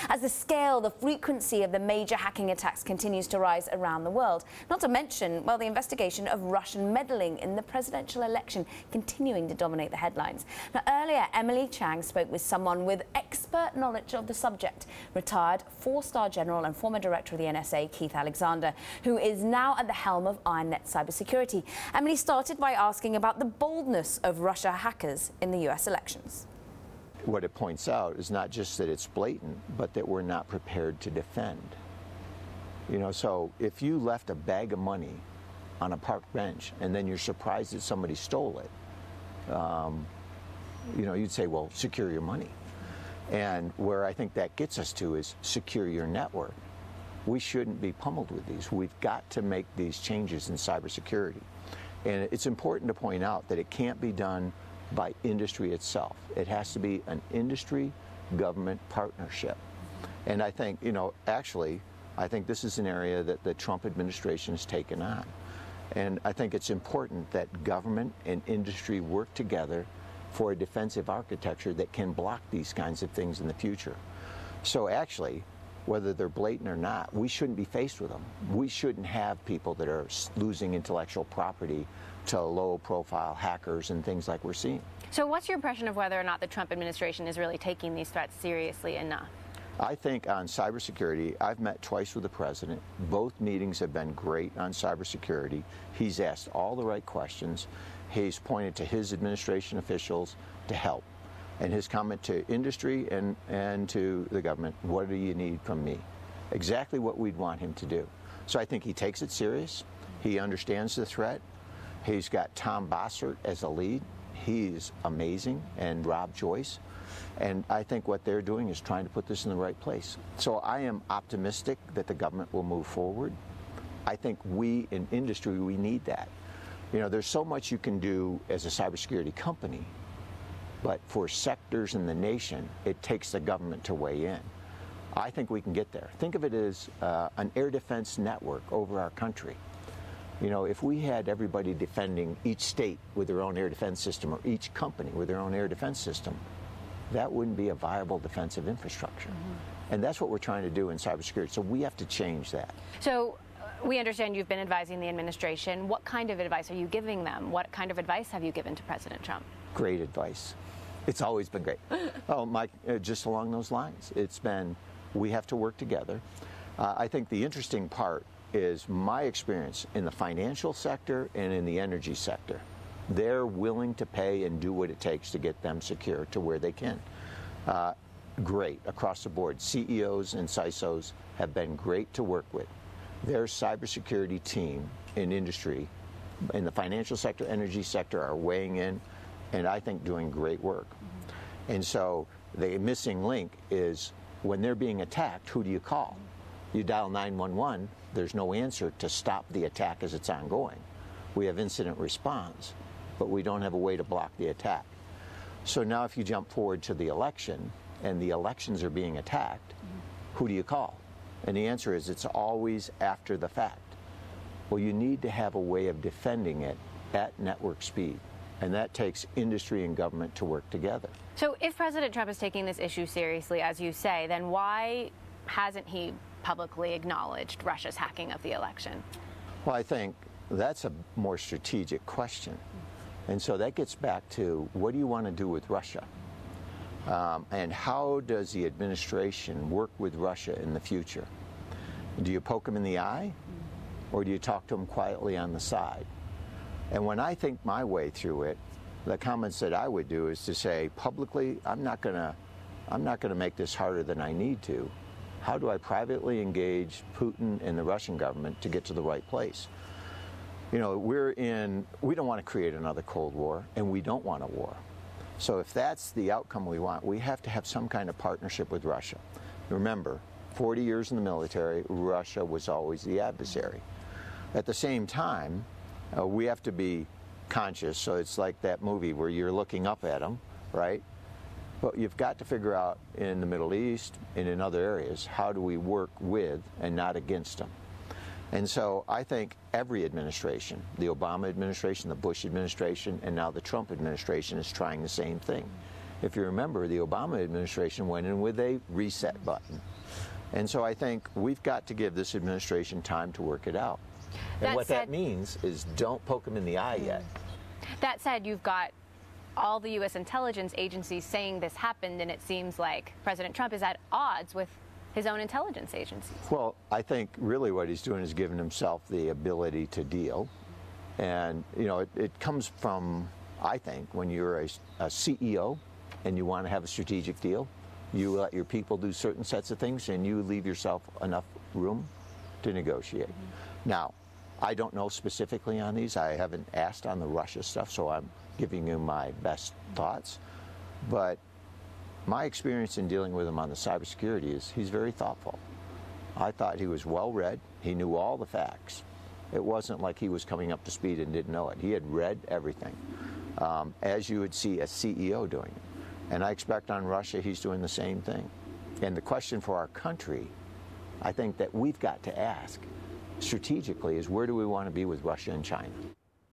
as the scale, the frequency of the major hacking attacks continues to rise around the world. Not to mention, well, the investigation of Russian meddling in the presidential election continuing to dominate the headlines. Now, earlier, Emily Chang spoke with someone with expert knowledge of the subject, retired four-star general and former director of the NSA, Keith Alexander, who is now at the helm of IronNet Cybsercurity. Emily started by asking about the boldness of Russia hackers in the US elections. What it points out is not just that it's blatant, but that we're not prepared to defend. So if you left a bag of money on a park bench and then you're surprised that somebody stole it, you'd say, well, secure your money. And where I think that gets us to is secure your network. We shouldn't be pummeled with these. We've got to make these changes in cybersecurity. And it's important to point out that it can't be done by industry itself. It has to be an industry-government partnership. And I think, I think this is an area that the Trump administration has taken on. And I think it's important that government and industry work together for a defensive architecture that can block these kinds of things in the future. So actually, whether they're blatant or not, we shouldn't be faced with them. We shouldn't have people that are losing intellectual property to low-profile hackers and things like we're seeing. So what's your impression of whether or not the Trump administration is really taking these threats seriously enough? I think on cybersecurity, I've met twice with the president. Both meetings have been great on cybersecurity. He's asked all the right questions. He's pointed to his administration officials to help. And his comment to industry and to the government, what do you need from me? Exactly what we'd want him to do. So I think he takes it serious. He understands the threat. He's got Tom Bossert as a lead. He's amazing, and Rob Joyce. And I think what they're doing is trying to put this in the right place. So I am optimistic that the government will move forward. I think we in industry, we need that. There's so much you can do as a cybersecurity company, but for sectors in the nation, it takes the government to weigh in. I think we can get there. Think of it as an air defense network over our country. If we had everybody defending each state with their own air defense system or each company with their own air defense system, that wouldn't be a viable defensive infrastructure. And that's what we're trying to do in cybersecurity. So we have to change that. So we understand you've been advising the administration. What kind of advice are you giving them? What kind of advice have you given to President Trump? Great advice. It's always been great. Mike, just along those lines. It's been, we have to work together. I think the interesting part is my experience in the financial sector and in the energy sector. They're willing to pay and do what it takes to get them secure to where they can. Great, across the board. CEOs and CISOs have been great to work with. Their cybersecurity team in industry, in the financial sector, energy sector, are weighing in and I think doing great work. And so the missing link is when they're being attacked, who do you call? You dial 911, there's no answer to stop the attack as it's ongoing. We have incident response, but we don't have a way to block the attack. So now if you jump forward to the election and the elections are being attacked, who do you call? And the answer is it's always after the fact. Well, you need to have a way of defending it at network speed. And that takes industry and government to work together. So if President Trump is taking this issue seriously, as you say, then why hasn't he publicly acknowledged Russia's hacking of the election? Well, I think that's a more strategic question. And so that gets back to what do you want to do with Russia? And how does the administration work with Russia in the future? Do you poke them in the eye, or do you talk to them quietly on the side? And when I think my way through it, the comments that I would do is to say publicly, I'm not going to make this harder than I need to. How do I privately engage Putin and the Russian government to get to the right place? We don't want to create another Cold War, and we don't want a war. So if that's the outcome we want, we have to have some kind of partnership with Russia. Remember, 40 years in the military, Russia was always the adversary. At the same time, we have to be conscious, so it's like that movie where you're looking up at them, right? But you've got to figure out in the Middle East and in other areas, how do we work with and not against them? And so I think every administration, the Obama administration, the Bush administration, and now the Trump administration is trying the same thing. If you remember, the Obama administration went in with a reset button. And so I think we've got to give this administration time to work it out. And what that means is don't poke them in the eye yet. That said, you've got all the U.S. intelligence agencies saying this happened, and it seems like President Trump is at odds with his own intelligence agencies. Well, I think really what he's doing is giving himself the ability to deal. And, you know, it comes from, I think, when you're a CEO and you want to have a strategic deal, you let your people do certain sets of things and you leave yourself enough room to negotiate. Now, I don't know specifically on these. I haven't asked on the Russia stuff, so I'm giving you my best thoughts. But my experience in dealing with him on the cybersecurity is he's very thoughtful. I thought he was well read. He knew all the facts. It wasn't like he was coming up to speed and didn't know it. He had read everything, as you would see a CEO doing it. And I expect on Russia he's doing the same thing. And the question for our country, I think that we've got to ask strategically, is where do we want to be with Russia and China?